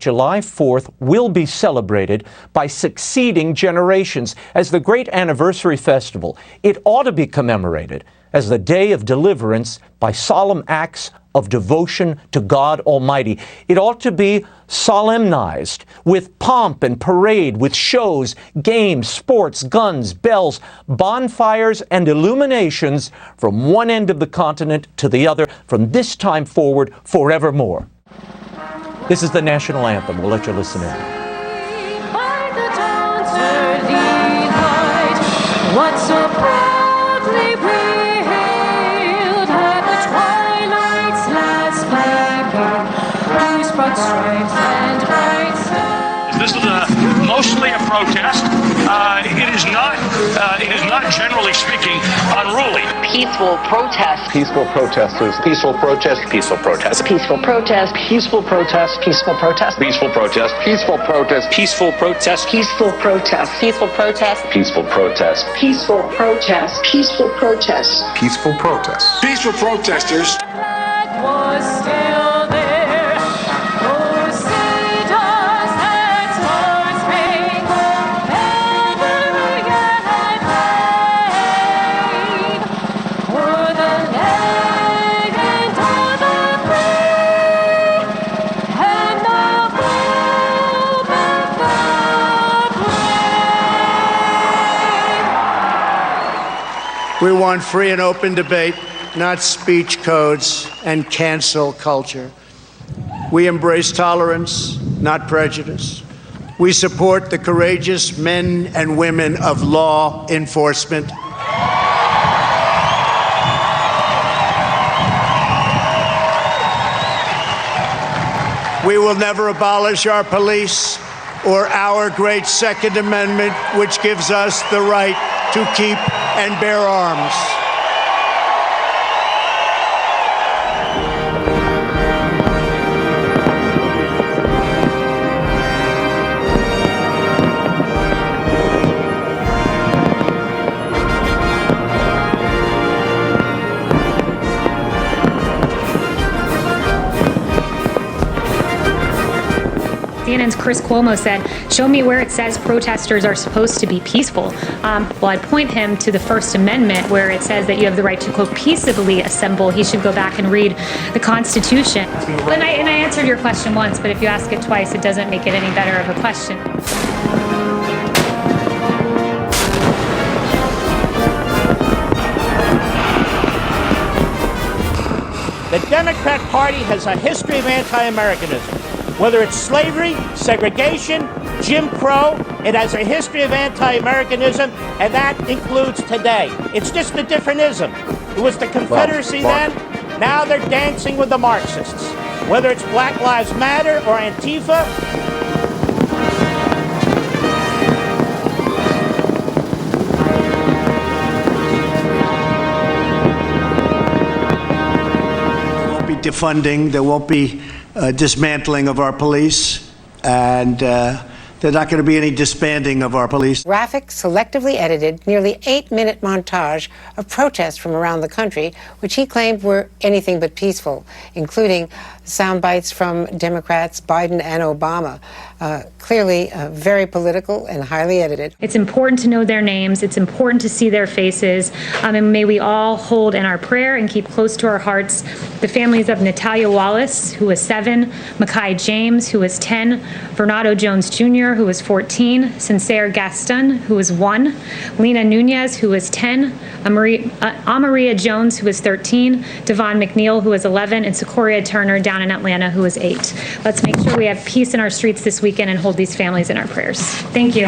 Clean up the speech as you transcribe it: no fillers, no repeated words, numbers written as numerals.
July 4th will be celebrated by succeeding generations as the great anniversary festival. It ought to be commemorated as the day of deliverance by solemn acts of devotion to God Almighty. It ought to be solemnized with pomp and parade, with shows, games, sports, guns, bells, bonfires, and illuminations from one end of the continent to the other, from this time forward, forevermore. This is the national anthem. We'll let you listen in. What so proudly we hailed at the twilight's last gleaming, whose broad stripes and bright stars. This is mostly a protest. It is not generally speaking unruly. Peaceful protest. Peaceful protesters. Peaceful protest. Peaceful protest. Peaceful protest. Peaceful protest. Peaceful protest. Peaceful protest. Peaceful protest. Peaceful protest. Peaceful protest. Peaceful protest. Peaceful protest. Peaceful protest. Peaceful protest. Peaceful protest. Peaceful protesters. Was still there. Oh, say does that star-spangled banner yet wave o'er the land of the free and the movement of the brave. We want free and open debate, not speech codes and cancel culture. We embrace tolerance, not prejudice. We support the courageous men and women of law enforcement. We will never abolish our police or our great Second Amendment, which gives us the right to keep and bear arms. CNN's Chris Cuomo said, "Show me where it says protesters are supposed to be peaceful." Well, I'd point him to the First Amendment, where it says that you have the right to, quote, peaceably assemble. He should go back and read the Constitution. And I answered your question once, but if you ask it twice, it doesn't make it any better of a question. The Democrat Party has a history of anti-Americanism. Whether it's slavery, segregation, Jim Crow, it has a history of anti-Americanism, and that includes today. It's just a different ism. It was the Confederacy then, now they're dancing with the Marxists. Whether it's Black Lives Matter or Antifa, defunding, there won't be dismantling of our police, and there's not going to be any disbanding of our police. Graphic, selectively edited, nearly 8-minute montage of protests from around the country, which he claimed were anything but peaceful, including sound bites from Democrats Biden and Obama. Clearly very political and highly edited. It's important to know their names. It's important to see their faces. And may we all hold in our prayer and keep close to our hearts the families of Natalia Wallace, who was 7, Makai James, who was 10, Vernado Jones Jr., who was 14, Sincere Gaston, who was 1, Lena Nunez, who was 10, Amaria Jones, who was 13, Devon McNeil, who was 11, and Secoria Turner down in Atlanta, who was 8. Let's make sure we have peace in our streets this weekend and hold these families in our prayers. Thank you.